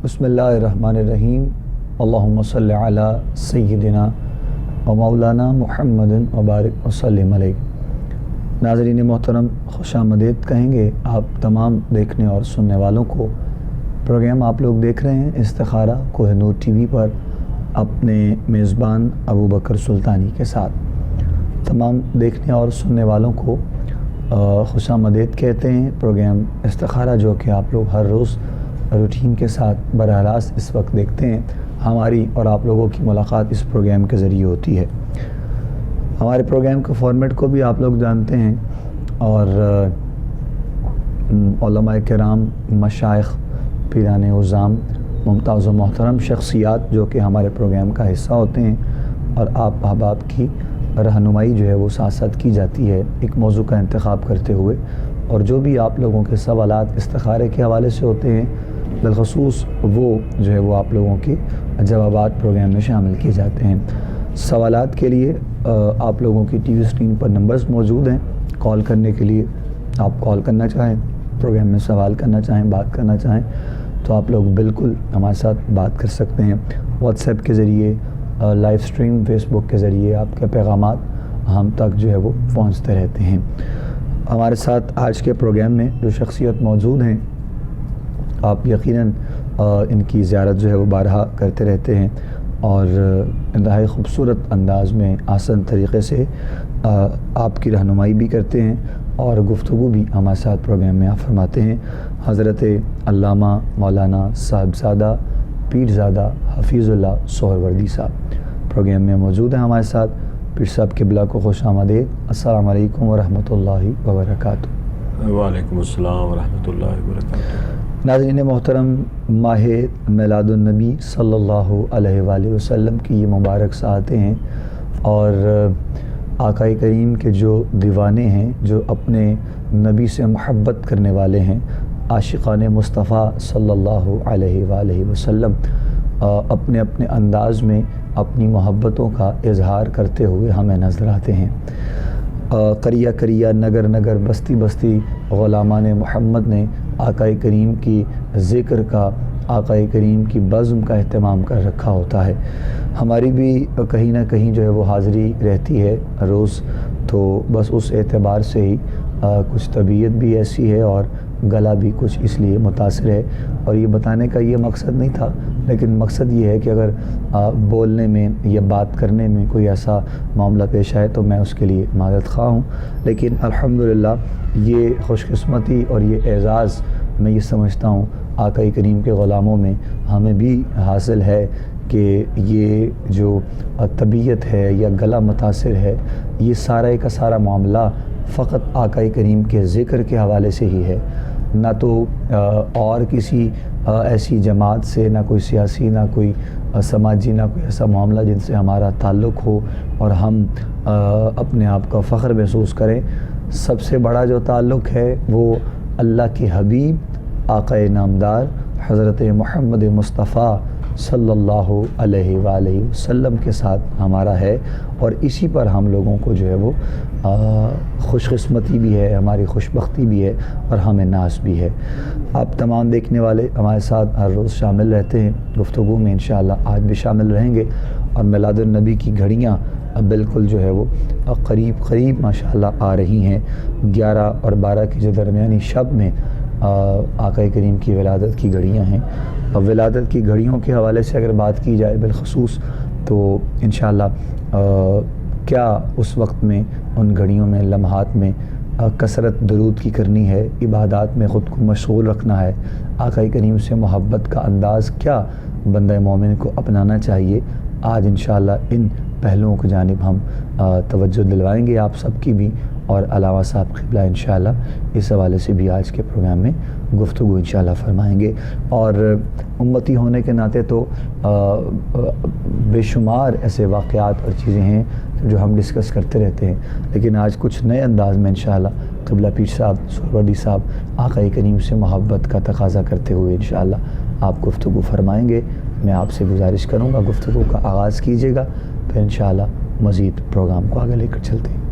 بسم اللہ الرحمن الرحیم اللہم صلی علی سیدنا و مولانا محمد وبارک وسلم علیہ۔ ناظرین محترم، خوش آمدید کہیں گے آپ تمام دیکھنے اور سننے والوں کو۔ پروگرام آپ لوگ دیکھ رہے ہیں استخارہ کوہ نور ٹی وی پر اپنے میزبان ابو بکر سلطانی کے ساتھ۔ تمام دیکھنے اور سننے والوں کو خوش آمدید کہتے ہیں۔ پروگرام استخارہ جو کہ آپ لوگ ہر روز روٹین کے ساتھ براہ راست اس وقت دیکھتے ہیں، ہماری اور آپ لوگوں کی ملاقات اس پروگرام کے ذریعے ہوتی ہے۔ ہمارے پروگرام کے فارمیٹ کو بھی آپ لوگ جانتے ہیں، اور علماء کرام، مشائخ، پیران عظام، ممتاز و محترم شخصیات جو کہ ہمارے پروگرام کا حصہ ہوتے ہیں، اور آپ احباب کی رہنمائی جو ہے وہ ساتھ ساتھ کی جاتی ہے ایک موضوع کا انتخاب کرتے ہوئے، اور جو بھی آپ لوگوں کے سوالات استخارے کے حوالے سے ہوتے ہیں بالخصوص وہ جو ہے وہ آپ لوگوں کے جوابات پروگرام میں شامل کیے جاتے ہیں۔ سوالات کے لیے آپ لوگوں کی ٹی وی اسکرین پر نمبرز موجود ہیں۔ کال کرنے کے لیے آپ کال کرنا چاہیں، پروگرام میں سوال کرنا چاہیں، بات کرنا چاہیں تو آپ لوگ بالکل ہمارے ساتھ بات کر سکتے ہیں۔ واٹس ایپ کے ذریعے، لائیو اسٹریم فیس بک کے ذریعے آپ کے پیغامات ہم تک جو ہے وہ پہنچتے رہتے ہیں۔ ہمارے ساتھ آج کے پروگرام میں جو شخصیت موجود ہیں، آپ یقیناً ان کی زیارت جو ہے وہ بارہا کرتے رہتے ہیں، اور انتہائی خوبصورت انداز میں آسان طریقے سے آپ کی رہنمائی بھی کرتے ہیں اور گفتگو بھی ہمارے ساتھ پروگرام میں آپ فرماتے ہیں۔ حضرت علامہ مولانا صاحبزادہ پیرزادہ حفیظ اللہ سہروردی صاحب پروگرام میں موجود ہیں ہمارے ساتھ۔ پیر صاحب قبلہ کو خوش آمدید۔ السلام علیکم ورحمۃ اللہ وبرکاتہ۔ وعلیکم السلام ورحمۃ اللہ وبرکاتہ۔ ناظرین محترم، ماہ میلاد النبی صلی اللہ علیہ وآلہ وسلم کی یہ مبارک ساعتیں ہیں، اور آقا کریم کے جو دیوانے ہیں، جو اپنے نبی سے محبت کرنے والے ہیں، عاشقان مصطفیٰ صلی اللہ علیہ وآلہ وسلم اپنے اپنے انداز میں اپنی محبتوں کا اظہار کرتے ہوئے ہمیں نظر آتے ہیں۔ قریہ قریہ، نگر نگر، بستی بستی غلامان محمد نے آقا کریم کی ذکر کا، آقا کریم کی بزم کا اہتمام کر رکھا ہوتا ہے۔ ہماری بھی کہیں نہ کہیں جو ہے وہ حاضری رہتی ہے روز، تو بس اس اعتبار سے ہی کچھ طبیعت بھی ایسی ہے اور گلا بھی کچھ اس لیے متاثر ہے، اور یہ بتانے کا یہ مقصد نہیں تھا، لیکن مقصد یہ ہے کہ اگر بولنے میں یا بات کرنے میں کوئی ایسا معاملہ پیش آئے تو میں اس کے لیے معذرت خواہ ہوں، لیکن الحمدللہ یہ خوش قسمتی اور یہ اعزاز میں یہ سمجھتا ہوں آقا کریم کے غلاموں میں ہمیں بھی حاصل ہے کہ یہ جو طبیعت ہے یا گلا متاثر ہے، یہ سارا کا سارا معاملہ فقط آقا کریم کے ذکر کے حوالے سے ہی ہے، نہ تو اور کسی ایسی جماعت سے، نہ کوئی سیاسی، نہ کوئی سماجی، نہ کوئی ایسا معاملہ جن سے ہمارا تعلق ہو اور ہم اپنے آپ کا فخر محسوس کریں۔ سب سے بڑا جو تعلق ہے وہ اللہ کے حبیب آقا نامدار حضرت محمد مصطفیٰ صلی اللہ علیہ وآلہ وسلم کے ساتھ ہمارا ہے، اور اسی پر ہم لوگوں کو جو ہے وہ خوش قسمتی بھی ہے، ہماری خوش بختی بھی ہے، اور ہمیں ناز بھی ہے۔ آپ تمام دیکھنے والے ہمارے ساتھ ہر روز شامل رہتے ہیں، گفتگو میں انشاءاللہ آج بھی شامل رہیں گے، اور میلاد النبی کی گھڑیاں بالکل جو ہے وہ قریب ماشاءاللہ آ رہی ہیں۔ 11 اور 12 کی جو درمیانی شب میں آقا کریم کی ولادت کی گھڑیاں ہیں، اور ولادت کی گھڑیوں کے حوالے سے اگر بات کی جائے بالخصوص تو انشاءاللہ کیا اس وقت میں ان گھڑیوں میں، لمحات میں کثرت درود کی کرنی ہے، عبادات میں خود کو مشغول رکھنا ہے، آقا کریم سے محبت کا انداز کیا بندہ مومن کو اپنانا چاہیے۔ آج انشاءاللہ ان پہلوؤں کی جانب ہم توجہ دلوائیں گے آپ سب کی بھی، اور علامہ صاحب قبلہ انشاءاللہ اس حوالے سے بھی آج کے پروگرام میں گفتگو انشاءاللہ فرمائیں گے۔ اور امتی ہونے کے ناطے تو بے شمار ایسے واقعات اور چیزیں ہیں جو ہم ڈسکس کرتے رہتے ہیں، لیکن آج کچھ نئے انداز میں انشاءاللہ قبلہ پیر صاحب سہروردی صاحب آقا کریم سے محبت کا تقاضا کرتے ہوئے انشاءاللہ آپ گفتگو فرمائیں گے۔ میں آپ سے گزارش کروں گا گفتگو کا آغاز کیجیے گا، پھر انشاءاللہ مزید پروگرام کو آگے لے کر چلتے ہیں۔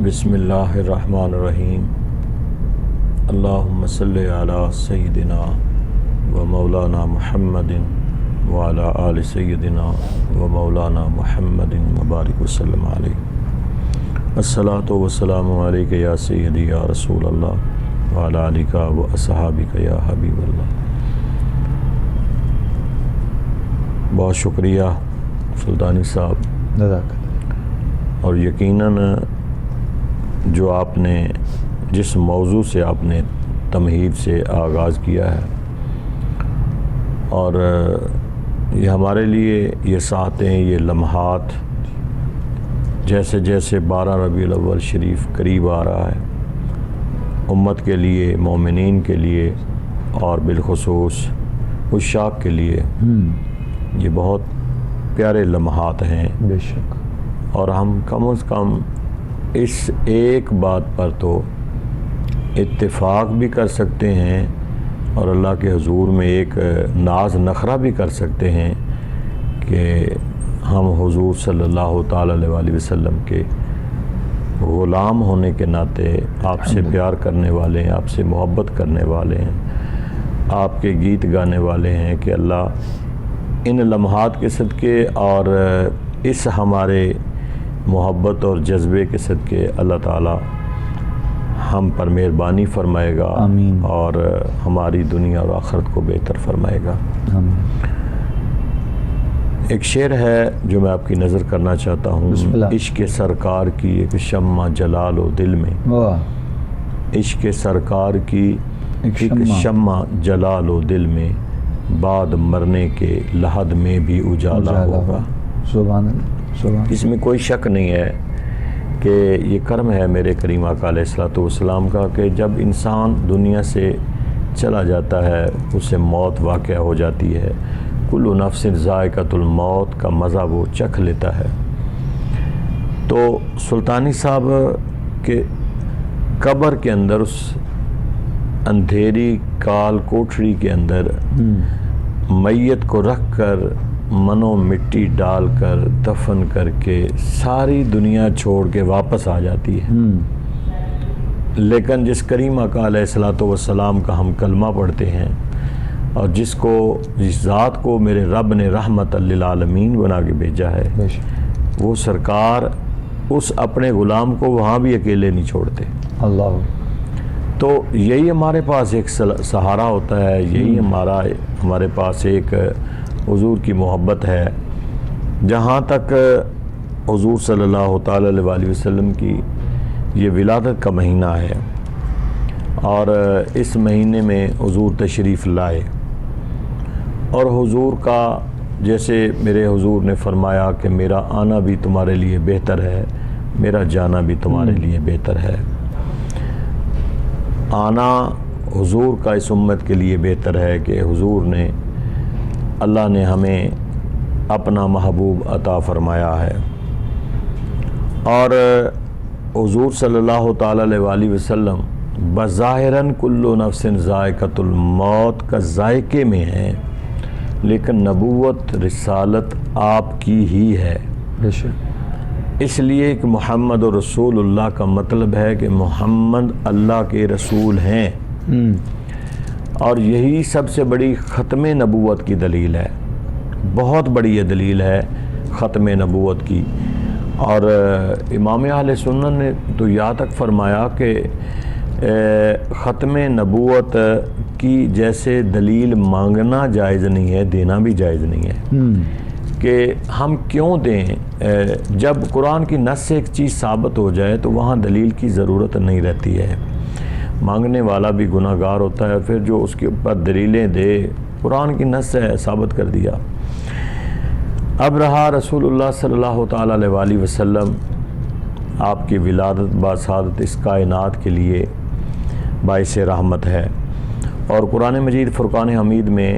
بسم اللہ الرحمن الرحیم۔ اللہم صلی علی سیدنا و مولانا محمد وعلی آل سیدنا و مولانا محمد مبارک وسلم علیہ الصلاۃ والسلام علیک یا سیدی یا رسول اللہ وعلی آلک و اصحابک یا حبیب اللہ۔ بہت شکریہ سلطانی صاحب، جزاک اللہ۔ اور یقیناً جو آپ نے جس موضوع سے آپ نے تمہید سے آغاز کیا ہے، اور یہ ہمارے لیے یہ ساعتیں، یہ لمحات، جیسے جیسے 12 ربیع الاول شریف قریب آ رہا ہے، امت کے لیے، مومنین کے لیے، اور بالخصوص عشاق کے لیے یہ بہت پیارے لمحات ہیں۔ بے شک۔ اور ہم کم از کم اس ایک بات پر تو اتفاق بھی کر سکتے ہیں اور اللہ کے حضور میں ایک ناز نخرہ بھی کر سکتے ہیں کہ ہم حضور صلی اللہ تعالی علیہ وآلہ وسلم کے غلام ہونے کے ناطے آپ سے پیار کرنے والے ہیں، آپ سے محبت کرنے والے ہیں، آپ کے گیت گانے والے ہیں، کہ اللہ ان لمحات کے صدقے اور اس ہمارے محبت اور جذبے کے صدقے اللہ تعالی ہم پر مہربانی فرمائے گا، آمین، اور ہماری دنیا اور آخرت کو بہتر فرمائے گا۔ آمین۔ ایک شعر ہے جو میں آپ کی نظر کرنا چاہتا ہوں۔ بسم اللہ۔ عشق سرکار کی ایک شمع جلال و دل میں، واہ، عشق سرکار کی ایک ایک شمع جلال و دل میں، بعد مرنے کے لحد میں بھی اجالا ہوگا۔ سبحان اللہ، سبحان۔ اس میں کوئی شک نہیں ہے کہ یہ کرم ہے میرے کریم آقا علیہ الصلوۃ والسلام کا کہ جب انسان دنیا سے چلا جاتا ہے اسے موت واقع ہو جاتی ہے، کل نفس ذائقۃ الموت کا مزہ وہ چکھ لیتا ہے۔ تو سلطانی صاحب کے قبر کے اندر، اس اندھیری کال کوٹھڑی کے اندر میت کو رکھ کر، منو مٹی ڈال کر، دفن کر کے ساری دنیا چھوڑ کے واپس آ جاتی ہے، لیکن جس کریم آقا علیہ الصلوۃ والسلام کا ہم کلمہ پڑھتے ہیں، اور جس ذات کو میرے رب نے رحمت للعالمین بنا کے بھیجا ہے، وہ سرکار اس اپنے غلام کو وہاں بھی اکیلے نہیں چھوڑتے۔ اللہ۔ تو یہی ہمارے پاس ایک سہارا ہوتا ہے، یہی ہمارے پاس ایک حضور کی محبت ہے۔ جہاں تک حضور صلی اللہ تعالی علیہ وآلہ وسلم کی یہ ولادت کا مہینہ ہے، اور اس مہینے میں حضور تشریف لائے، اور حضور کا جیسے میرے حضور نے فرمایا کہ میرا آنا بھی تمہارے لیے بہتر ہے، میرا جانا بھی تمہارے لیے بہتر ہے۔ آنا حضور کا اس امت کے لیے بہتر ہے کہ حضور نے، اللہ نے ہمیں اپنا محبوب عطا فرمایا ہے، اور حضور صلی اللہ تعالی علیہ وآلہ وسلم بظاہراً کل نفس ذائقۃ الموت کا ذائقے میں ہیں، لیکن نبوت، رسالت آپ کی ہی ہے۔ بے شک۔ اس لیے کہ محمد رسول اللہ کا مطلب ہے کہ محمد اللہ کے رسول ہیں، اور یہی سب سے بڑی ختم نبوت کی دلیل ہے، بہت بڑی یہ دلیل ہے ختم نبوت کی۔ اور امام اہل سنت نے تو یہاں تک فرمایا کہ ختم نبوت کی جیسے دلیل مانگنا جائز نہیں ہے، دینا بھی جائز نہیں ہے، کہ ہم کیوں دیں؟ جب قرآن کی نص سے ایک چیز ثابت ہو جائے تو وہاں دلیل کی ضرورت نہیں رہتی ہے، مانگنے والا بھی گناہ گار ہوتا ہے، پھر جو اس کے اوپر دلیلیں دے، قرآن کی نص سے ثابت کر دیا۔ اب رہا رسول اللہ صلی اللہ تعالی علیہ وآلہ وسلم، آپ کی ولادت باسعادت اس کائنات کے لیے باعث رحمت ہے، اور قرآن مجید فرقان حمید میں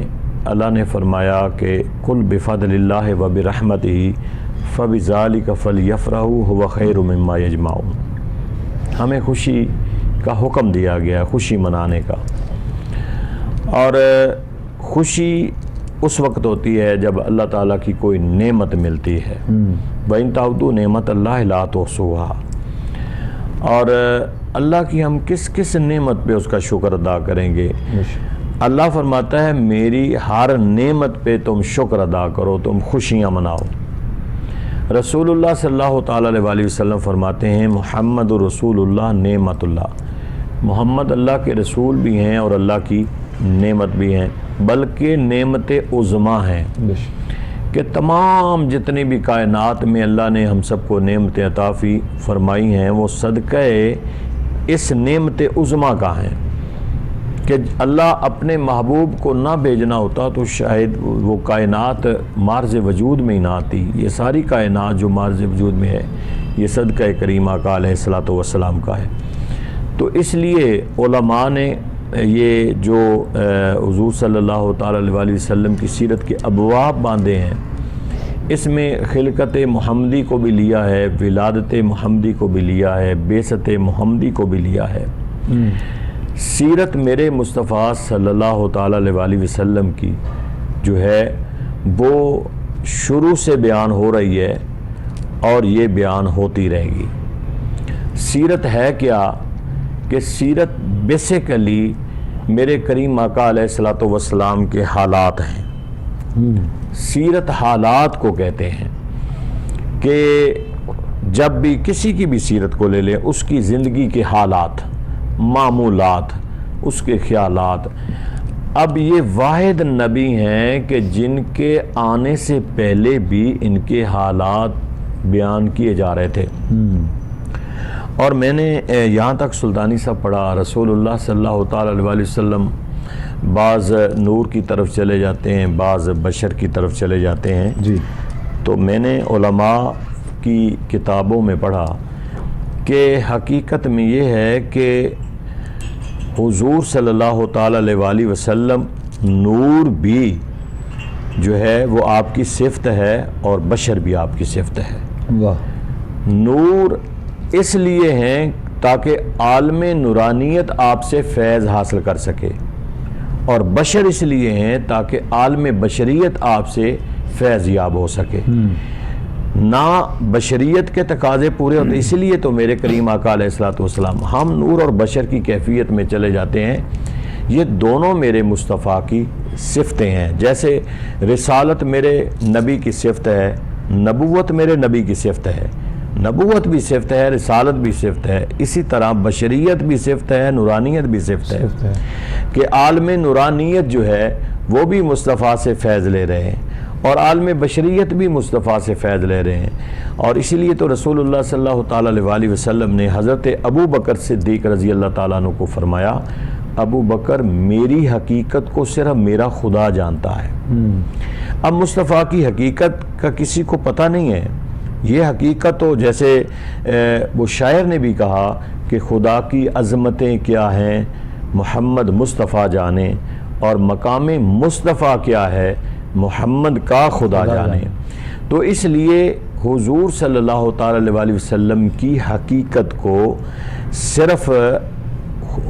اللہ نے فرمایا کہ قل بفضل اللہ وبرحمتہ فبذالک فلیفرحوا ھو خیر مما یجمعون، ہمیں خوشی کا حکم دیا گیا، خوشی منانے کا، اور خوشی اس وقت ہوتی ہے جب اللہ تعالیٰ کی کوئی نعمت ملتی ہے، وَإِن تَعُدُّوا نِعْمَتَ اللَّهِ لَا تُحْصُوهَا، اور اللہ کی ہم کس کس نعمت پہ اس کا شکر ادا کریں گے۔ اللہ فرماتا ہے میری ہر نعمت پہ تم شکر ادا کرو، تم خوشیاں مناؤ۔ رسول اللہ صلی اللہ تعالیٰ علیہ وسلم فرماتے ہیں محمد رسول اللہ نعمت اللہ، محمد اللہ کے رسول بھی ہیں اور اللہ کی نعمت بھی ہیں، بلکہ نعمت عظمیٰ ہیں کہ تمام جتنی بھی کائنات میں اللہ نے ہم سب کو نعمت عطا فرمائی ہیں وہ صدقہ اس نعمت عظمیٰ کا ہیں کہ اللہ اپنے محبوب کو نہ بھیجنا ہوتا تو شاید وہ کائنات مارز وجود میں ہی نہ آتی۔ یہ ساری کائنات جو مارز وجود میں ہے یہ صدقہ کریم آقا علیہ الصلوۃ والسلام کا ہے۔ تو اس لیے علماء نے یہ جو حضور صلی اللہ تعالیٰ علیہ وسلم کی سیرت کے ابواب باندھے ہیں، اس میں خلقت محمدی کو بھی لیا ہے، ولادت محمدی کو بھی لیا ہے، بعثت محمدی کو بھی لیا ہے۔ سیرت میرے مصطفیٰ صلی اللہ تعالیٰ علیہ وسلم کی جو ہے وہ شروع سے بیان ہو رہی ہے اور یہ بیان ہوتی رہے گی۔ سیرت ہے کیا کہ سیرت بیسیکلی میرے کریم آقا علیہ الصلوۃ والسلام کے حالات ہیں۔ سیرت حالات کو کہتے ہیں کہ جب بھی کسی کی بھی سیرت کو لے لیں، اس کی زندگی کے حالات، معمولات، اس کے خیالات۔ اب یہ واحد نبی ہیں کہ جن کے آنے سے پہلے بھی ان کے حالات بیان کیے جا رہے تھے۔ اور میں نے یہاں تک سلطانی صاحب پڑھا، رسول اللہ صلی اللہ تعالیٰ علیہ وسلم بعض نور کی طرف چلے جاتے ہیں، بعض بشر کی طرف چلے جاتے ہیں۔ جی تو میں نے علماء کی کتابوں میں پڑھا کہ حقیقت میں یہ ہے کہ حضور صلی اللہ تعالیٰ علیہ وسلم نور بھی جو ہے وہ آپ کی صفت ہے اور بشر بھی آپ کی صفت ہے۔ واہ۔ نور اس لیے ہیں تاکہ عالم نورانیت آپ سے فیض حاصل کر سکے، اور بشر اس لیے ہیں تاکہ عالم بشریت آپ سے فیض یاب ہو سکے۔ نہ بشریت کے تقاضے پورے ہوتے، اس لیے تو میرے کریم آقا علیہ الصلوۃ والسلام ہم نور اور بشر کی کیفیت میں چلے جاتے ہیں۔ یہ دونوں میرے مصطفیٰ کی صفتیں ہیں، جیسے رسالت میرے نبی کی صفت ہے، نبوت میرے نبی کی صفت ہے، نبوت بھی صفت ہے، رسالت بھی صفت ہے، اسی طرح بشریت بھی صفت ہے، نورانیت بھی صفت ہے کہ عالم نورانیت جو ہے وہ بھی مصطفیٰ سے فیض لے رہے ہیں اور عالم بشریت بھی مصطفیٰ سے فیض لے رہے ہیں۔ اور اسی لیے تو رسول اللہ صلی اللہ تعالیٰ علیہ وسلم نے حضرت ابو بکر صدیق رضی اللہ تعالیٰ عنہ کو فرمایا، ابو بکر میری حقیقت کو صرف میرا خدا جانتا ہے۔ اب مصطفیٰ کی حقیقت کا کسی کو پتہ نہیں ہے۔ یہ حقیقت تو جیسے وہ شاعر نے بھی کہا کہ خدا کی عظمتیں کیا ہیں محمد مصطفیٰ جانے، اور مقام مصطفیٰ کیا ہے محمد کا خدا جانے۔ تو اس لیے حضور صلی اللہ تعالیٰ علیہ وسلم کی حقیقت کو صرف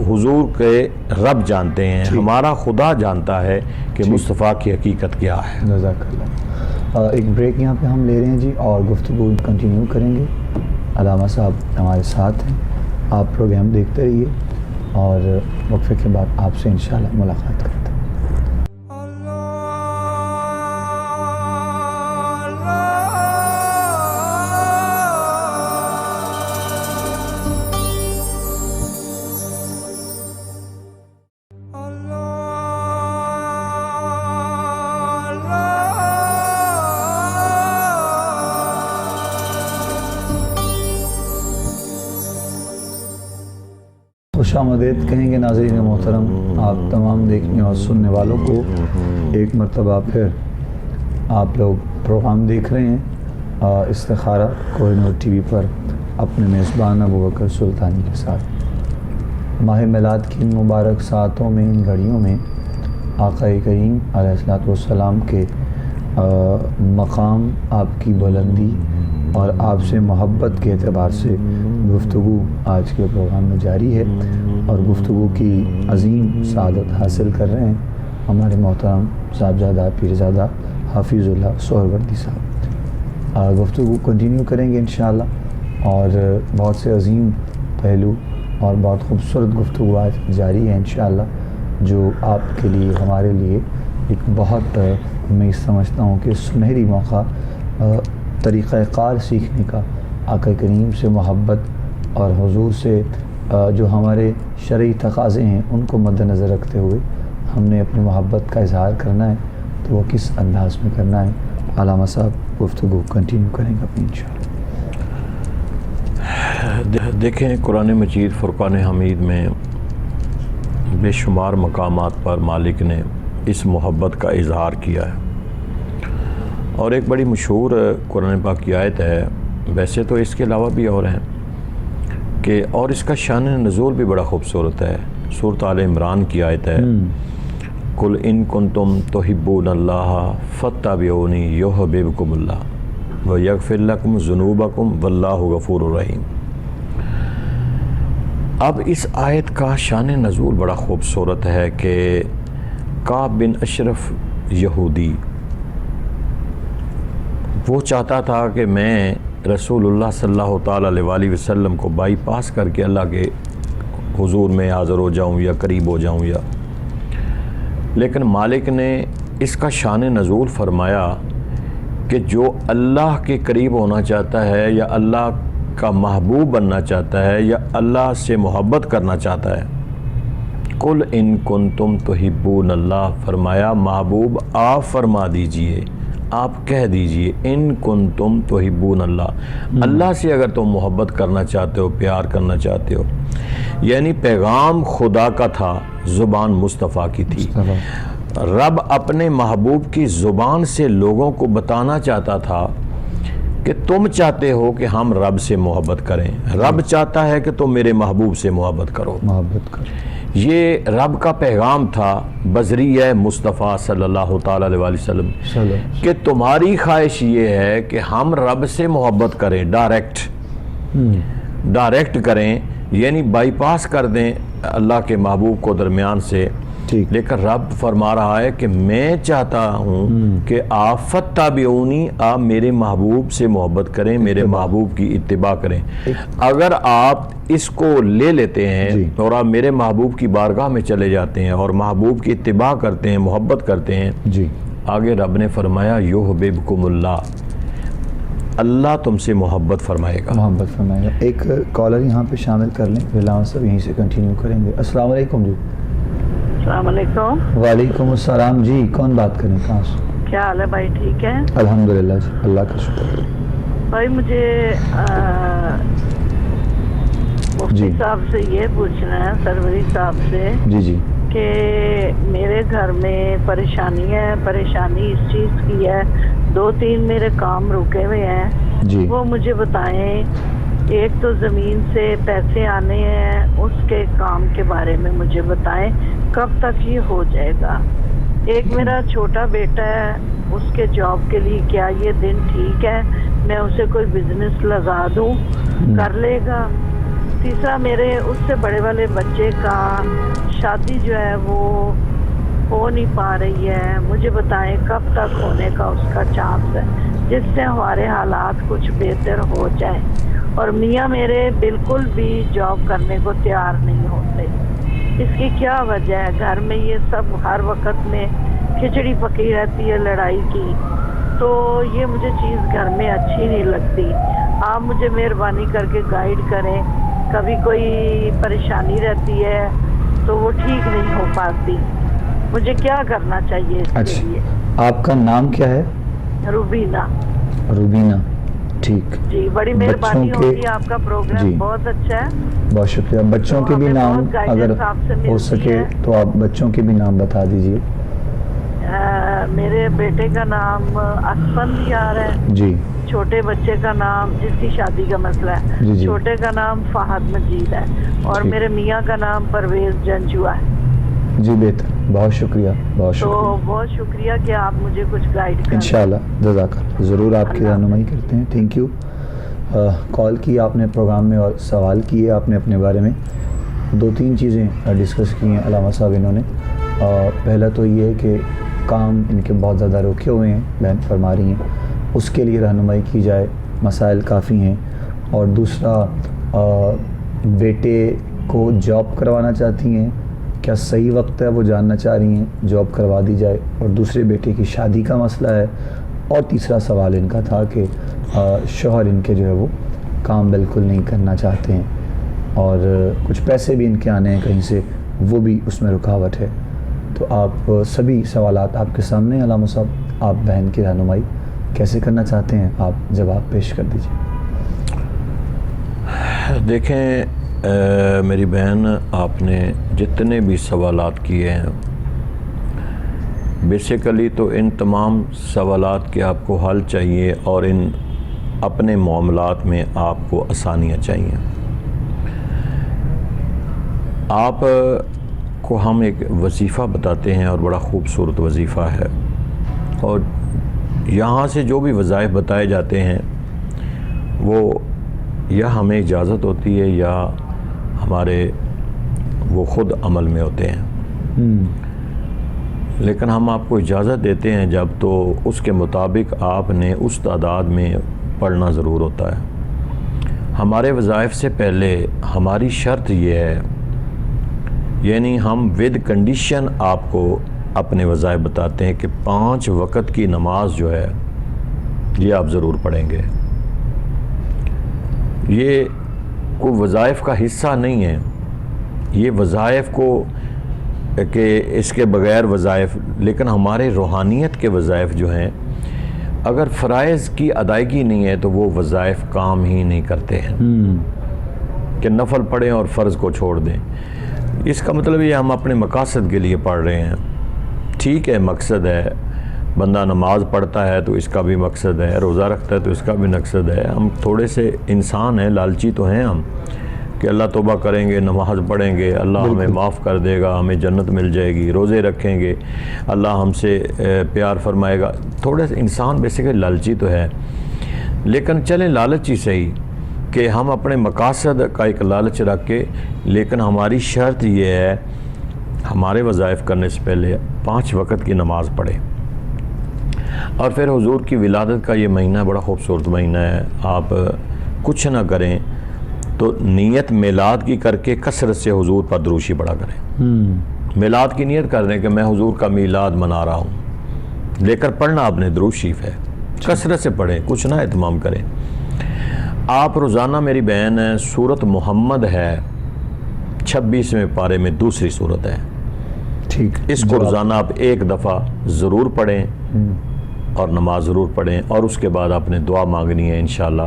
حضور کے رب جانتے ہیں، ہمارا خدا جانتا ہے کہ مصطفیٰ کی حقیقت کیا ہے۔ جزاک اللہ۔ ایک بریک یہاں پہ ہم لے رہے ہیں جی، اور گفتگو کنٹینیو کریں گے۔ علامہ صاحب ہمارے ساتھ ہیں، آپ پروگرام دیکھتے رہیے اور وقفے کے بعد آپ سے انشاءاللہ ملاقات کرتے ہیں۔ خوش آمدید کہیں گے ناظرین محترم آپ تمام دیکھنے اور سننے والوں کو۔ ایک مرتبہ پھر آپ لوگ پروگرام دیکھ رہے ہیں استخارہ کوہ نور ٹی وی پر اپنے میزبان ابو بکر سلطانی کے ساتھ۔ ماہ میلاد کی ان مبارک ساعتوں میں، ان گھڑیوں میں آقا کریم علیہ الصلوۃ والسلام کے مقام، آپ کی بلندی اور آپ سے محبت کے اعتبار سے گفتگو آج کے پروگرام میں جاری ہے، اور گفتگو کی عظیم سعادت حاصل کر رہے ہیں ہمارے محترم صاحبزادہ پیرزادہ حافظ اللہ سہروردی صاحب۔ گفتگو کنٹینیو کریں گے انشاءاللہ، اور بہت سے عظیم پہلو اور بہت خوبصورت گفتگو آج جاری ہے انشاءاللہ۔ جو آپ کے لیے ہمارے لیے ایک بہت میں سمجھتا ہوں کہ سنہری موقع طریقہ کار سیکھنے کا، آقا کریم سے محبت اور حضور سے جو ہمارے شرعی تقاضے ہیں ان کو مد نظر رکھتے ہوئے ہم نے اپنی محبت کا اظہار کرنا ہے، تو وہ کس انداز میں کرنا ہے علامہ صاحب گفتگو کنٹینیو کریں گے اپنی انشاءاللہ۔ دیکھیں قرآن مجید فرقان حمید میں بے شمار مقامات پر مالک نے اس محبت کا اظہار کیا ہے، اور ایک بڑی مشہور قرآن پاک کی آیت ہے، ویسے تو اس کے علاوہ بھی اور ہیں کہ، اور اس کا شان نزول بھی بڑا خوبصورت ہے۔ سورۃ آل عمران کی آیت ہے، قل ان کنتم تحبون اللہ فاتبعونی یحببکم اللہ ویغفر لکم ذنوبکم واللہ غفور الرحیم۔ اب اس آیت کا شان نزول بڑا خوبصورت ہے کہ کعب بن اشرف یہودی وہ چاہتا تھا کہ میں رسول اللہ صلی اللہ تعالیٰ علیہ وسلم کو بائی پاس کر کے اللہ کے حضور میں حاضر ہو جاؤں یا قریب ہو جاؤں، یا لیکن مالک نے اس کا شان نزول فرمایا کہ جو اللہ کے قریب ہونا چاہتا ہے یا اللہ کا محبوب بننا چاہتا ہے یا اللہ سے محبت کرنا چاہتا ہے، قل ان کنتم تحبون اللہ، فرمایا محبوب آپ فرما دیجئے، آپ کہہ دیجئے ان کنتم تحبون اللہ، اللہ سے اگر تم محبت کرنا چاہتے ہو، پیار کرنا چاہتے ہو، یعنی پیغام خدا کا تھا، زبان مصطفیٰ کی تھی، رب اپنے محبوب کی زبان سے لوگوں کو بتانا چاہتا تھا کہ تم چاہتے ہو کہ ہم رب سے محبت کریں، رب چاہتا ہے کہ تم میرے محبوب سے محبت کرو، یہ رب کا پیغام تھا بذریعہ مصطفیٰ صلی اللہ تعالیٰ علیہ وسلم کہ تمہاری خواہش یہ ہے کہ ہم رب سے محبت کریں، ڈائریکٹ کریں، یعنی بائی پاس کر دیں اللہ کے محبوب کو درمیان سے، لیکن رب فرما رہا ہے کہ میں چاہتا ہوں کہ آپ فتبعونی، آپ میرے محبوب سے محبت کریں، میرے محبوب کی اتباع کریں۔ اگر آپ اس کو لے لیتے ہیں اور آپ میرے محبوب کی بارگاہ میں چلے جاتے ہیں اور محبوب کی اتباع کرتے ہیں، محبت کرتے ہیں، آگے رب نے فرمایا یحببکم اللہ، اللہ تم سے محبت فرمائے گا۔ ایک کالر یہاں پہ شامل کر لیں، پھر علامہ صاحب یہیں سے کنٹینیو کریں گے۔ السلام علیکم جی۔ السلام علیکم۔ وعلیکم السلام جی، کون بات کریں، کہاں سے؟ کیا حال ہے بھائی، ٹھیک ہے؟ الحمدللہ جی، اللہ کا شکر۔ بھائی مجھے مفتی صاحب سے یہ پوچھنا ہے، سروری صاحب سے، جی کہ میرے گھر میں پریشانی ہے، پریشانی اس چیز کی ہے، 2-3 میرے کام رکے ہوئے ہیں، وہ مجھے بتائیں۔ ایک تو زمین سے پیسے آنے ہیں، اس کے کام کے بارے میں مجھے بتائیں کب تک یہ ہو جائے گا۔ ایک میرا چھوٹا بیٹا ہے، اس کے جاب کے لیے کیا یہ دن ٹھیک ہے، میں اسے کوئی بزنس لگا دوں، کر لے گا۔ تیسرا میرے اس سے بڑے والے بچے کا شادی جو ہے وہ ہو نہیں پا رہی ہے، مجھے بتائیں کب تک ہونے کا اس کا چانس ہے، جس سے ہمارے حالات کچھ بہتر ہو جائے۔ اور میاں میرے بالکل بھی جاب کرنے کو تیار نہیں ہوتے، اس کی کیا وجہ ہے؟ گھر میں یہ سب ہر وقت میں کھچڑی پکی رہتی ہے لڑائی کی، تو یہ مجھے چیز گھر میں اچھی نہیں لگتی۔ آپ مجھے مہربانی کر کے گائیڈ کریں، کبھی کوئی پریشانی رہتی ہے تو وہ ٹھیک نہیں ہو پاتی، مجھے کیا کرنا چاہیے اس کے لیے؟ آپ کا نام کیا ہے؟ روبینہ۔ روبینہ، ٹھیک جی، بڑی مہربانی ہوگی، آپ کا پروگرام بہت اچھا ہے، بہت شکریہ۔ بچوں کے بھی نام اگر ہو سکے تو آپ بچوں کے بھی نام بتا دیجئے۔ میرے بیٹے کا نام اسفندیار ہے جی، چھوٹے بچے کا نام، جس کی شادی کا مسئلہ ہے، چھوٹے کا نام فہد مجید ہے، اور میرے میاں کا نام پرویز جنجوا ہے۔ جی بہتر، بہت شکریہ، بہت شکریہ، تو بہت شکریہ کہ آپ مجھے کچھ گائیڈ کریں۔ انشاءاللہ، جزاک اللہ، ضرور آپ کی رہنمائی کرتے ہیں۔ تھینک یو، کال کی آپ نے پروگرام میں اور سوال کیے آپ نے اپنے بارے میں۔ 2-3 چیزیں ڈسکس کی ہیں علامہ صاحب انہوں نے۔ پہلا تو یہ ہے کہ کام ان کے بہت زیادہ روکے ہوئے ہیں، بہن فرما رہی ہیں، اس کے لیے رہنمائی کی جائے، مسائل کافی ہیں۔ اور دوسرا، بیٹے کو جاب کروانا چاہتی ہیں کیا صحیح وقت ہے وہ جاننا چاہ رہی ہیں جاب کروا دی جائے، اور دوسرے بیٹے کی شادی کا مسئلہ ہے، اور تیسرا سوال ان کا تھا کہ شوہر ان کے جو ہے وہ کام بالکل نہیں کرنا چاہتے ہیں، اور کچھ پیسے بھی ان کے آنے ہیں کہیں سے، وہ بھی اس میں رکاوٹ ہے۔ تو آپ سبھی سوالات آپ کے سامنے ہیں علامہ صاحب، آپ بہن کی رہنمائی کیسے کرنا چاہتے ہیں، آپ جواب پیش کر دیجیے۔ دیکھیں میری بہن، آپ نے جتنے بھی سوالات کیے ہیں، بیسیکلی تو ان تمام سوالات کے آپ کو حل چاہیے، اور ان اپنے معاملات میں آپ کو آسانیاں چاہیے۔ آپ کو ہم ایک وظیفہ بتاتے ہیں، اور بڑا خوبصورت وظیفہ ہے، اور یہاں سے جو بھی وظائف بتائے جاتے ہیں وہ یا ہمیں اجازت ہوتی ہے یا ہمارے وہ خود عمل میں ہوتے ہیں، لیکن ہم آپ کو اجازت دیتے ہیں جب تو اس کے مطابق آپ نے اس تعداد میں پڑھنا ضرور ہوتا ہے۔ ہمارے وظائف سے پہلے ہماری شرط یہ ہے، یعنی ہم ود کنڈیشن آپ کو اپنے وظائف بتاتے ہیں کہ 5 وقت کی نماز جو ہے یہ آپ ضرور پڑھیں گے۔ یہ کوئی وظائف کا حصہ نہیں ہے، یہ وظائف کو کہ اس کے بغیر وظائف، لیکن ہمارے روحانیت کے وظائف جو ہیں، اگر فرائض کی ادائیگی نہیں ہے تو وہ وظائف کام ہی نہیں کرتے ہیں کہ نفل پڑھیں اور فرض کو چھوڑ دیں۔ اس کا مطلب یہ ہم اپنے مقاصد کے لیے پڑھ رہے ہیں۔ ٹھیک ہے، مقصد ہے، بندہ نماز پڑھتا ہے تو اس کا بھی مقصد ہے، روزہ رکھتا ہے تو اس کا بھی مقصد ہے۔ ہم تھوڑے سے انسان ہیں، لالچی تو ہیں ہم، کہ اللہ توبہ کریں گے، نماز پڑھیں گے، اللہ ہمیں معاف کر دے گا، ہمیں جنت مل جائے گی، روزے رکھیں گے، اللہ ہم سے پیار فرمائے گا۔ تھوڑے سے انسان بیسیکلی لالچی تو ہے، لیکن چلیں لالچ ہی صحیح کہ ہم اپنے مقاصد کا ایک لالچ رکھ کے، لیکن ہماری شرط یہ ہے ہمارے وظائف کرنے سے پہلے 5 وقت کی نماز پڑھیں۔ اور پھر حضور کی ولادت کا یہ مہینہ بڑا خوبصورت مہینہ ہے، آپ کچھ نہ کریں تو نیت میلاد کی کر کے کثرت سے حضور پر دروشی پڑھا کریں۔ میلاد کی نیت کر دیں کہ میں حضور کا میلاد منا رہا ہوں، لے کر پڑھنا آپ نے درود شریف ہے، کثرت سے پڑھیں، کچھ نہ اہتمام کریں۔ آپ روزانہ میری بہن سورت محمد ہے 26ویں پارے میں دوسری سورت ہے، ٹھیک، اس کو روزانہ آپ 1 دفعہ ضرور پڑھیں اور نماز ضرور پڑھیں، اور اس کے بعد آپ نے دعا مانگنی ہے، انشاءاللہ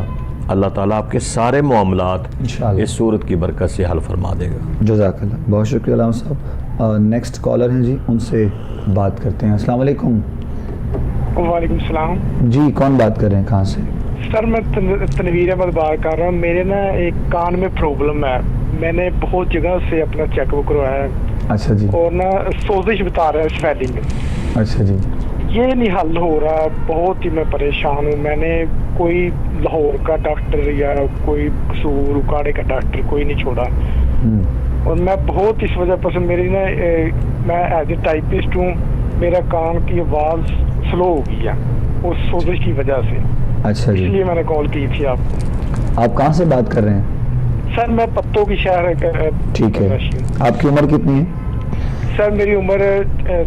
اللہ تعالیٰ آپ کے سارے معاملات اس صورت کی برکت سے حل فرما دے گا۔ جزاک اللہ، بہت شکریہ علامہ صاحب۔ نیکسٹ کالر ہیں جی، ان سے بات کرتے ہیں۔ السلام علیکم۔ وعلیکم السلام جی، کون بات کر رہے ہیں، کہاں سے؟ سر میں تنویر احمد بات کر رہا ہوں۔ میرے نا ایک کان میں پرابلم ہے، میں نے بہت جگہ سے اپنا چیک اپ کروایا ہے۔ اچھا جی۔ اور نا سوزش بتا رہا ہے، سویلنگ۔ اچھا جی۔ یہ نہیں حل ہو رہا، بہت ہی میں پریشان ہوں۔ میں نے کوئی لاہور کا ڈاکٹر یا کوئی قصور اکاڑے کا ڈاکٹر کوئی نہیں چھوڑا، اور میں بہت اس وجہ پر میری نا میں ایز اے ٹائپسٹ ہوں، میرا کان کی آواز سلو ہو گئی ہے اس سوزش کی وجہ سے۔ اچھا جی، اس لیے میں نے کال کی تھی آپ کو۔ آپ کہاں سے بات کر رہے ہیں؟ سر میں پتوں کی شہر ٹھیک ہے، آپ کی عمر کتنی ہے؟ سر میری عمر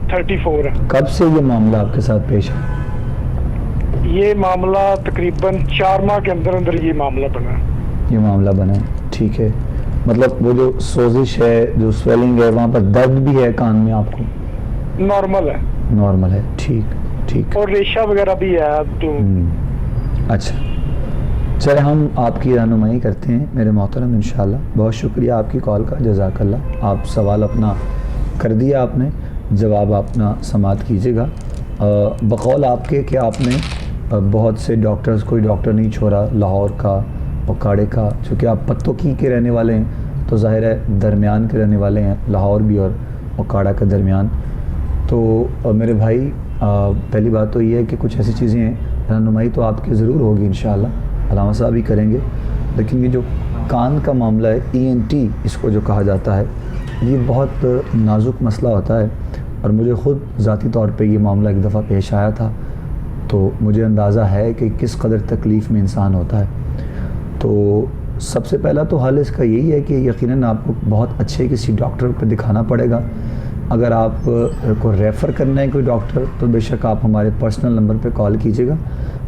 34 ہے۔ کب سے یہ معاملہ آپ کے ساتھ پیش ہے؟ یہ معاملہ تقریباً 4 ماہ کے اندر اندر یہ معاملہ بنا ہے۔ یہ معاملہ بنا ہے، ٹھیک ہے۔ مطلب وہ جو سوزش ہے، جو سویلنگ ہے، وہاں پر درد بھی ہے کان میں آپ کو؟ نارمل ہے، نارمل ہے، ٹھیک ٹھیک۔ اور ریشہ وغیرہ بھی ہے تو۔ اچھا، چلے ہم آپ کی رہنمائی کرتے ہیں میرے محترم، انشاءاللہ۔ بہت شکریہ آپ کی کال کا، جزاک اللہ۔ آپ سوال اپنا کر دیا آپ نے، جواب اپنا سماعت کیجیے گا۔ بقول آپ کے کہ آپ نے بہت سے ڈاکٹرز، کوئی ڈاکٹر نہیں چھوڑا، لاہور کا، اکاڑے کا، چونکہ آپ پتوں کی کے رہنے والے ہیں تو ظاہر ہے درمیان کے رہنے والے ہیں، لاہور بھی اور اکاڑا کا درمیان۔ تو میرے بھائی، پہلی بات تو یہ ہے کہ کچھ ایسی چیزیں ہیں، رہنمائی تو آپ کی ضرور ہوگی انشاءاللہ، علامہ صاحب بھی کریں گے، لیکن یہ جو کان کا معاملہ ہے، ENT اس کو جو کہا جاتا ہے، یہ بہت نازک مسئلہ ہوتا ہے، اور مجھے خود ذاتی طور پہ یہ معاملہ ایک دفعہ پیش آیا تھا، تو مجھے اندازہ ہے کہ کس قدر تکلیف میں انسان ہوتا ہے۔ تو سب سے پہلا تو حل اس کا یہی ہے کہ یقیناً آپ کو بہت اچھے کسی ڈاکٹر پہ دکھانا پڑے گا. اگر آپ کو ریفر کرنا ہے کوئی ڈاکٹر تو بے شک آپ ہمارے پرسنل نمبر پہ کال کیجیے گا.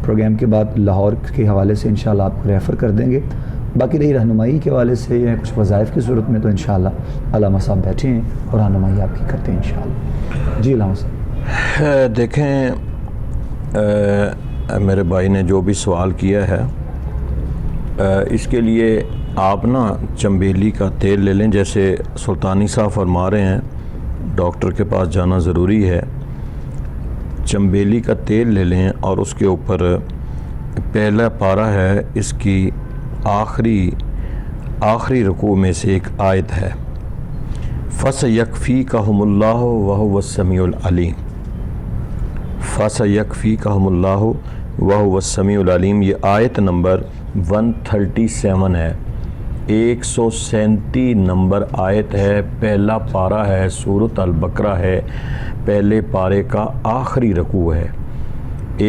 پروگرام کے بعد لاہور کے حوالے سے انشاءاللہ آپ کو ریفر کر دیں گے. باقی رہی رہنمائی کے حوالے سے یا کچھ وظائف کی صورت میں تو انشاءاللہ علامہ صاحب بیٹھے ہیں اور رہنمائی آپ کی کرتے ہیں انشاءاللہ. جی علامہ صاحب. دیکھیں میرے بھائی نے جو بھی سوال کیا ہے اس کے لیے آپ نا چنبیلی کا تیل لے لیں. جیسے سلطانی صاحب فرما رہے ہیں ڈاکٹر کے پاس جانا ضروری ہے. چنبیلی کا تیل لے لیں اور اس کے اوپر پہلا پارہ ہے اس کی آخری رکوع میں سے ایک آیت ہے فَسَيَكْفِيكَهُمُ اللَّهُ وَهُوَ السَّمِيعُ الْعَلِيمُ. فَسَيَكْفِيكَهُمُ اللَّهُ وَهُوَ السَّمِيعُ الْعَلِيمُ. یہ آیت نمبر 137 ہے. 137 نمبر آیت ہے. پہلا پارہ ہے سورۃ البقرہ ہے. پہلے پارے کا آخری رکوع ہے.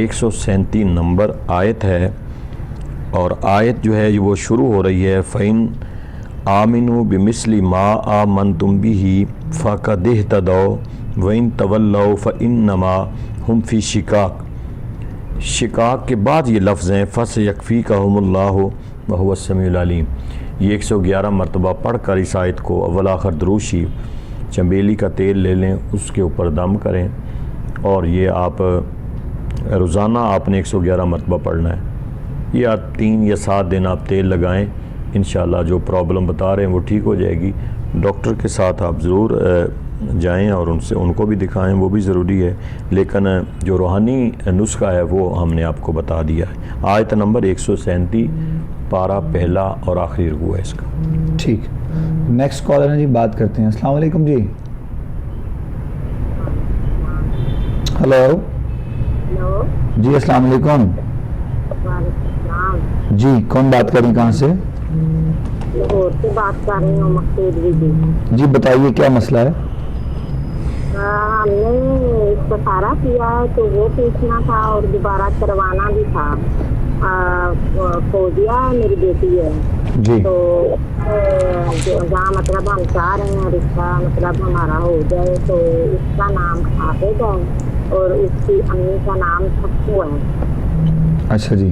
137 نمبر آیت ہے اور آیت جو ہے وہ شروع ہو رہی ہے فَإِنْ آمِنُوا بِمِثْلِ مَا آمَنْتُمْ بِهِ فَقَدِ اهْتَدَوْا وَإِنْ تَوَلَّوْا فَإِنَّمَا هُمْ فِي شِقَاقٍ. شقاق کے بعد یہ لفظ ہیں فَسَيَكْفِيكَهُمُ اللَّهُ وَهُوَ السَّمِيعُ الْعَلِيمُ. یہ 111 مرتبہ پڑھ کر اس آیت کو اول آخر دروشی چنبیلی کا تیل لے لیں, اس کے اوپر دم کریں اور یہ آپ روزانہ آپ نے 111 مرتبہ پڑھنا ہے. یا 3 یا 7 دن آپ تیل لگائیں, انشاءاللہ جو پرابلم بتا رہے ہیں وہ ٹھیک ہو جائے گی. ڈاکٹر کے ساتھ آپ ضرور جائیں اور ان کو بھی دکھائیں, وہ بھی ضروری ہے. لیکن جو روحانی نسخہ ہے وہ ہم نے آپ کو بتا دیا ہے. آیت نمبر 137 پارہ پہلا اور آخری رکوع ہے اس کا. ٹھیک. نیکسٹ کالر ہے جی, بات کرتے ہیں. السلام علیکم جی. ہلو جی السلام علیکم. جی کون بات کر رہی ہیں, کہاں سے؟ لاہور سے بات کر رہی ہوں, مقصود بی. جی بتائیے کیا مسئلہ ہے؟ ہم نے استخارہ کیا ہے تو وہ پوچھنا تھا اور دوبارہ کروانا بھی تھا. فوزیہ میری بیٹی ہے جی. تو جہاں مطلب ہم چاہ رہے ہیں رشتہ مطلب ہمارا ہو جائے تو اس کا نام حافظ ہے اور اس کی امی کا نام چھپو ہے. اچھا جی.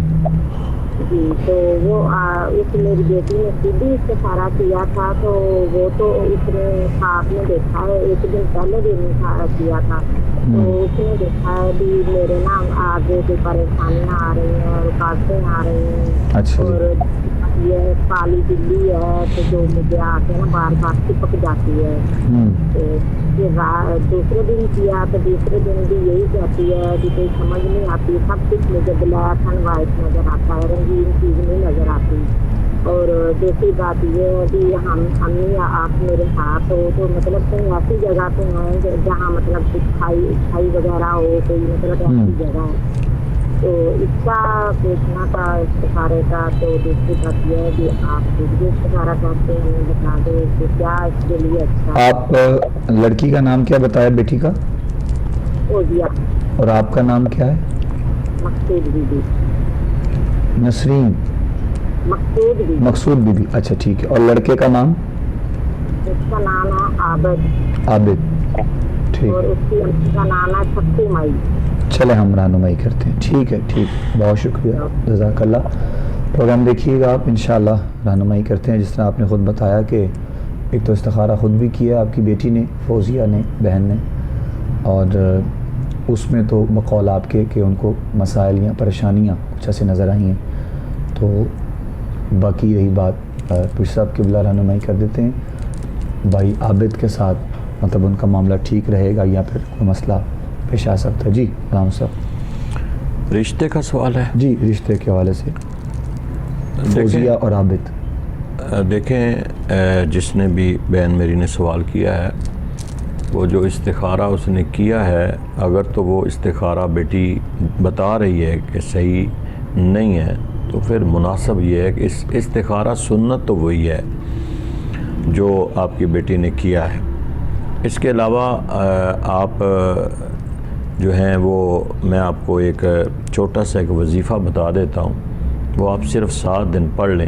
جی تو وہ اس میری بیٹی نے خود ہی استخارہ کیا تھا تو وہ تو اس نے خواب میں دیکھا ہے, 1 دن پہلے بھی کیا تھا تو اس نے دیکھا ہے بھی میرے نا آگے جو پریشانیاں آ رہی ہیں, رکاوٹیں آ رہی ہیں. اچھا اور یہ کالی بلی ہے تو جو مجھے آ کے نا بار بار چپک جاتی ہے. تو دوسرے دن کیا تو دوسرے دن بھی یہی کہتی ہے کہ کوئی سمجھ نہیں آتی, سب کچھ مجھے بلیک اینڈ وائٹ نظر آتا ہے, رنگین چیز نہیں نظر آتی. اور دوسری بات یہ ہے کہ ہم امی آپ میرے ساتھ ہو تو مطلب کہیں ایسی جگہ پہ ہیں جہاں مطلب کچھ کھائی وغیرہ ہو, کوئی مطلب ایسی جگہ ہے تو اس کا پوچھنا تھا استخارے کا. تو دوسری بات یہ ہے کہ آپ خود بھی استخارہ کرتے ہیں, بتا دیں کہ کیا اس کے لیے اچھا. آپ لڑکی کا نام کیا بتایا بیٹی کا؟ فوزیہ. اور آپ کا نام کیا ہے؟ مقصود بی بی. نسرین. مقصود بی بی. اچھا ٹھیک ہے. اور لڑکے کا نام؟ اس کا نام ہے عابد. عابد. ٹھیک. اور اس کی امی کا نام ہے چھپو مائی. چلے ہم رہنمائی کرتے ہیں. ٹھیک ہے ٹھیک, بہت شکریہ, جزاک اللہ. پروگرام دیکھیے گا آپ, انشاءاللہ رہنمائی کرتے ہیں. جس طرح آپ نے خود بتایا کہ ایک تو استخارہ خود بھی کیا آپ کی بیٹی نے, فوزیہ نے, بہن نے, اور اس میں تو بقول آپ کے کہ ان کو مسائل یا پریشانیاں کچھ ایسے نظر آئی ہیں. تو باقی رہی بات پیر صاحب قبلہ رہنمائی کر دیتے ہیں. بھائی عابد کے ساتھ مطلب ان کا معاملہ ٹھیک رہے گا یا پھر کوئی مسئلہ پیش آ سکتا ہے؟ جی رام صاحب. رشتے کا سوال ہے. جی رشتے کے حوالے سے فوزیہ اور عابد. دیکھیں جس نے بھی بہن میری نے سوال کیا ہے وہ جو استخارہ اس نے کیا ہے, اگر تو وہ استخارہ بیٹی بتا رہی ہے کہ صحیح نہیں ہے تو پھر مناسب یہ ہے کہ اس استخارہ سنت تو وہی ہے جو آپ کی بیٹی نے کیا ہے. اس کے علاوہ آپ جو ہیں وہ میں آپ کو ایک چھوٹا سا ایک وظیفہ بتا دیتا ہوں, وہ آپ صرف 7 دن پڑھ لیں.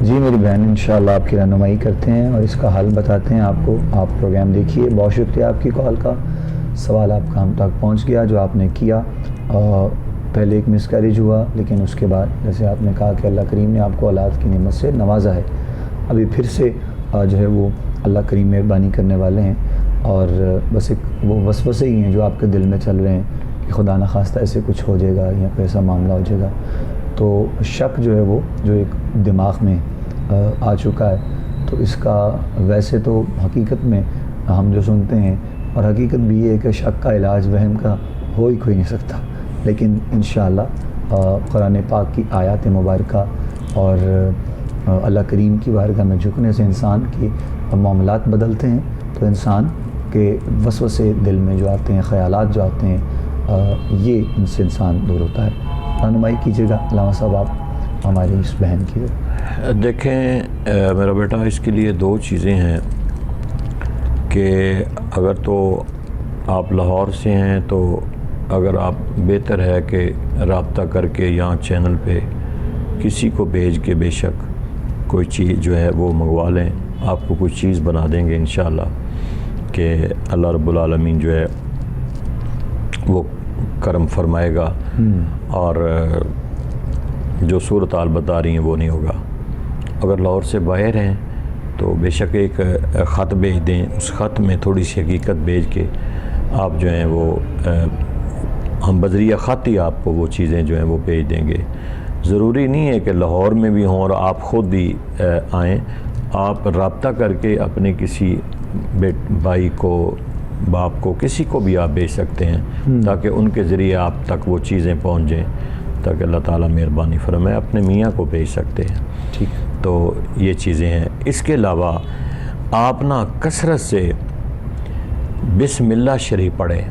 جی میری بہن انشاءاللہ آپ کی رہنمائی کرتے ہیں اور اس کا حل بتاتے ہیں آپ کو. آپ پروگرام دیکھیے. بہت شکریہ آپ کی کال کا. سوال آپ کا ہم تک پہنچ گیا جو آپ نے کیا. پہلے ایک مس کیریج ہوا لیکن اس کے بعد جیسے آپ نے کہا کہ اللہ کریم نے آپ کو اولاد کی نعمت سے نوازا ہے. ابھی پھر سے جو ہے وہ اللہ کریم مہربانی کرنے والے ہیں اور بس ایک وہ وسوسے ہی ہیں جو آپ کے دل میں چل رہے ہیں کہ خدا نخواستہ ایسے کچھ ہو جائے گا یا کوئی ایسا معاملہ ہو جائے گا. تو شک جو ہے وہ جو ایک دماغ میں آ چکا ہے تو اس کا ویسے تو حقیقت میں ہم جو سنتے ہیں اور حقیقت بھی یہ ہے کہ شک کا علاج وہم کا ہو ہی کوئی نہیں سکتا. لیکن انشاءاللہ قرآن پاک کی آیات مبارکہ اور اللہ کریم کی بارگاہ میں جھکنے سے انسان کی معاملات بدلتے ہیں. تو انسان کے وسوسے دل میں جو آتے ہیں خیالات جو آتے ہیں یہ ان سے انسان دور ہوتا ہے. رہنمائی کیجیے گا علامہ صاحب آپ ہماری اس بہن کی. دیکھیں میرا بیٹا اس کے لیے دو چیزیں ہیں کہ اگر تو آپ لاہور سے ہیں تو اگر آپ بہتر ہے کہ رابطہ کر کے یہاں چینل پہ کسی کو بھیج کے بے شک کوئی چیز جو ہے وہ منگوا لیں. آپ کو کوئی چیز بنا دیں گے انشاءاللہ کہ اللہ رب العالمین جو ہے وہ کرم فرمائے گا اور جو صورتحال بتا رہی ہیں وہ نہیں ہوگا. اگر لاہور سے باہر ہیں تو بے شک ایک خط بھیج دیں. اس خط میں تھوڑی سی حقیقت بھیج کے آپ جو ہیں وہ ہم بذریعہ خط ہی آپ کو وہ چیزیں جو ہیں وہ بھیج دیں گے. ضروری نہیں ہے کہ لاہور میں بھی ہوں اور آپ خود ہی آئیں. آپ رابطہ کر کے اپنے کسی بھائی کو باپ کو کسی کو بھی آپ بھیج سکتے ہیں تاکہ ان کے ذریعے آپ تک وہ چیزیں پہنچ جائیں تاکہ اللہ تعالیٰ مہربانی فرمائے. اپنے میاں کو بھیج سکتے ہیں. ٹھیک. تو یہ چیزیں ہیں. اس کے علاوہ آپ نا کثرت سے بسم اللہ شریف پڑھیں.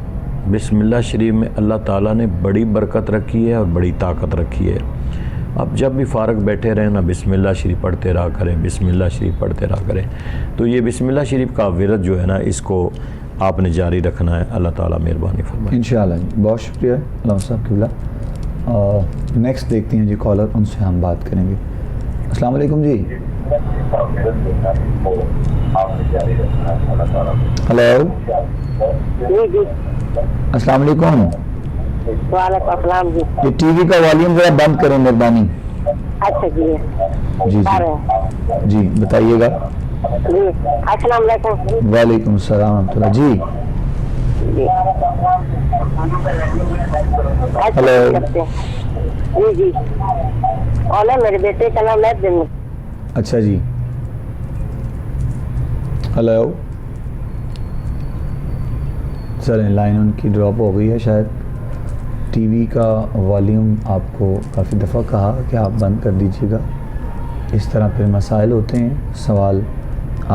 بسم اللہ شریف میں اللہ تعالیٰ نے بڑی برکت رکھی ہے اور بڑی طاقت رکھی ہے. آپ جب بھی فارغ بیٹھے رہیں نا بسم اللہ شریف پڑھتے رہا کریں. بسم اللہ شریف پڑھتے رہا کریں. تو یہ بسم اللہ شریف کا ورد جو ہے نا اس کو آپ نے جاری رکھنا ہے. اللہ تعالیٰ مہربانی فرمائے. انشاءاللہ. بہت شکریہ علامہ صاحب قبلہ. نیکسٹ دیکھتے ہیں جی کالر, ان سے ہم بات کریں گے. السلام علیکم جی. ہلو. السلام علیکم. وعلیکم السلام جی. یہ ٹی وی کا والیوم ذرا بند کریں مہربانی. اچھا جی. جی جی بتائیے گا. جی السلام علیکم. وعلیکم السلام ورحمۃ اللہ. جی ہلو. جی جی اور میرے بیٹے کا نام ہے. اچھا جی. ہلو. چلیں لائن ان کی ڈراپ ہو گئی ہے شاید. ٹی وی کا والیوم آپ کو کافی دفعہ کہا کہ آپ بند کر دیجیے گا. اس طرح پھر مسائل ہوتے ہیں. سوال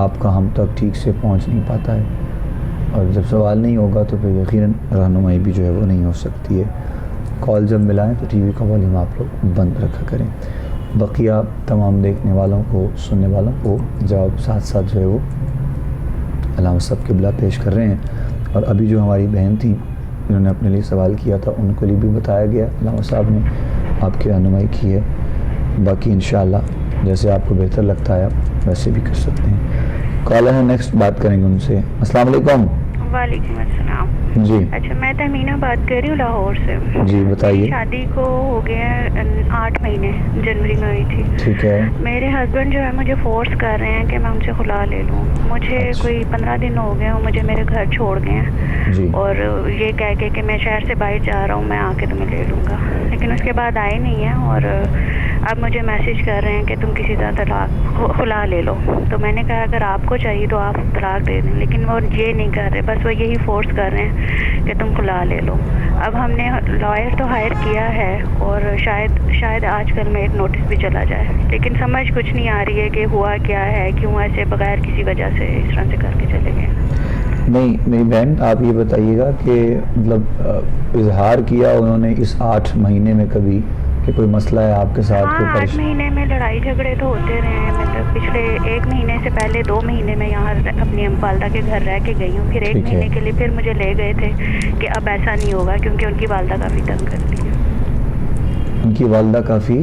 آپ کا ہم تک ٹھیک سے پہنچ نہیں پاتا ہے اور جب سوال نہیں ہوگا تو پھر یقیناً رہنمائی بھی جو ہے وہ نہیں ہو سکتی ہے. کال جب ملائیں تو ٹی وی کا والیوم آپ لوگ بند رکھا کریں. بقیہ تمام دیکھنے والوں کو سننے والوں کو جواب ساتھ ساتھ جو ہے وہ علامہ صاحب قبلہ پیش کر رہے ہیں. اور ابھی جو ہماری بہن تھیں جنہوں نے اپنے لیے سوال کیا تھا ان کو لیے بھی بتایا گیا. علامہ صاحب نے آپ کی رہنمائی کی ہے. باقی انشاءاللہ جیسے آپ کو بہتر لگتا ہے آپ ویسے بھی کر سکتے ہیں. کالر ہے نیکسٹ بات کریں گے ان سے. السلام علیکم. وعلیکم السلام. جی اچھا میں تہمینہ بات کر رہی ہوں لاہور سے. جی بتائیے. شادی کو ہو گیا 8 مہینے, جنوری میں ہوئی تھی. ٹھیک ہے. میرے ہسبینڈ جو ہے مجھے فورس کر رہے ہیں کہ میں ان سے خلا لے لوں. مجھے کوئی 15 دن ہو گئے ہیں مجھے میرے گھر چھوڑ گئے ہیں جی. اور یہ کہہ کے کہ میں شہر سے باہر جا رہا ہوں میں آ کے تمہیں لے لوں گا, لیکن اس کے بعد آئے نہیں ہیں اور اب مجھے میسیج کر رہے ہیں کہ تم کسی طرح طلاق خلا لے لو. تو میں نے کہا اگر آپ کو چاہیے تو آپ طلاق دے دیں, لیکن وہ یہ نہیں کر رہے, بس وہ یہی فورس کر رہے ہیں کہ تم خلا لے لو. اب ہم نے لائر تو ہائر کیا ہے اور شاید آج کل میں ایک نوٹس بھی چلا جائے, لیکن سمجھ کچھ نہیں آ رہی ہے کہ ہوا کیا ہے, کیوں ایسے بغیر کسی وجہ سے اس طرح سے کر کے چلے گئے. نہیں میری بہن آپ یہ بتائیے گا کہ مطلب اظہار کیا انہوں نے اس 8 مہینے میں کبھی کہ کوئی مسئلہ ہے آپ کے ساتھ؟ ہاں 8 مہینے میں لڑائی جھگڑے تو ہوتے رہے ہیں. مطلب پچھلے 1 مہینے سے پہلے 2 مہینے میں یہاں اپنی والدہ کے گھر رہ کے گئی ہوں, پھر 1 مہینے کے لیے پھر مجھے لے گئے تھے کہ اب ایسا نہیں ہوگا کیونکہ ان کی والدہ کافی تنگ کرتی ہے. ان کی والدہ کافی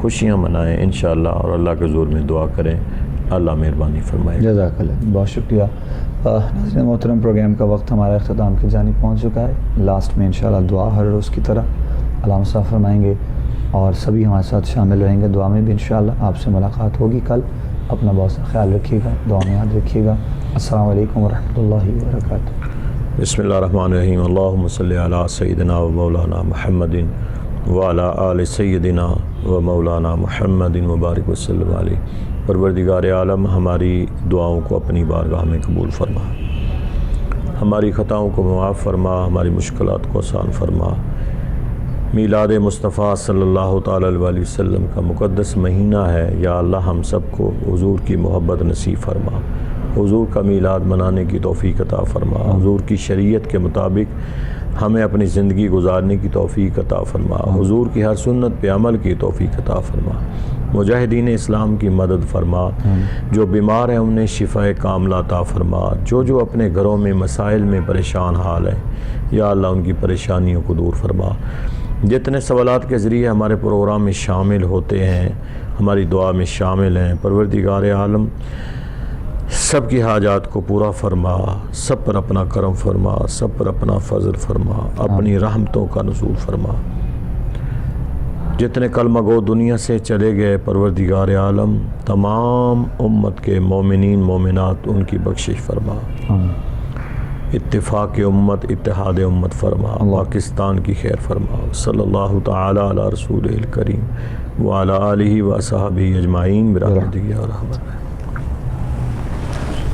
خوشیاں منائیں انشاءاللہ، اور اللہ کے حضور میں دعا کریں، اللہ مہربانی فرمائے۔ جزاک اللہ، بہت شکریہ۔ ناظرین محترم، پروگرام کا وقت ہمارا اختتام کی جانب پہنچ چکا ہے۔ لاسٹ میں انشاءاللہ دعا ہر روز کی طرح علامہ صاحب فرمائیں گے اور سبھی ہمارے ساتھ شامل رہیں گے دعا میں بھی انشاءاللہ۔ آپ سے ملاقات ہوگی کل، اپنا بہت سا خیال رکھیے گا، دعا میں یاد رکھیے گا۔ السلام علیکم ورحمۃ اللہ وبرکاتہ۔ بسم اللہ الرحمن الرحیم، اللہم صلی علی سیدنا و مولانا محمد وعلی آل سیدنا و مولانا محمد مبارک وسلم علیہ۔ پروردگار عالم، ہماری دعاؤں کو اپنی بارگاہ میں قبول فرما، ہماری خطاؤں کو معاف فرما، ہماری مشکلات کو آسان فرما۔ میلاد مصطفیٰ صلی اللہ تعالی علیہ وسلم کا مقدس مہینہ ہے، یا اللہ ہم سب کو حضور کی محبت نصیب فرما، حضور کا میلاد منانے کی توفیق عطا فرما، حضور کی شریعت کے مطابق ہمیں اپنی زندگی گزارنے کی توفیق عطا فرما، حضور کی ہر سنت پہ عمل کی توفیق عطا فرما، مجاہدین اسلام کی مدد فرما، جو بیمار ہیں انہیں شفاء کاملہ عطا فرما، جو اپنے گھروں میں مسائل میں پریشان حال ہیں یا اللہ ان کی پریشانیوں کو دور فرما۔ جتنے سوالات کے ذریعے ہمارے پروگرام میں شامل ہوتے ہیں، ہماری دعا میں شامل ہیں، پروردگار عالم سب کی حاجات کو پورا فرما، سب پر اپنا کرم فرما، سب پر اپنا فضل فرما، اپنی رحمتوں کا نزول فرما۔ جتنے کلمہ گو دنیا سے چلے گئے، پروردگار عالم تمام امت کے مومنین مومنات ان کی بخشش فرما، اتفاق امت، اتحاد امت فرما، پاکستان کی خیر فرما۔ صلی اللہ تعالی علی رسول الکریم وعلی آلہ و صحبہ اجمعین برحمتک یا ارحم الراحمین۔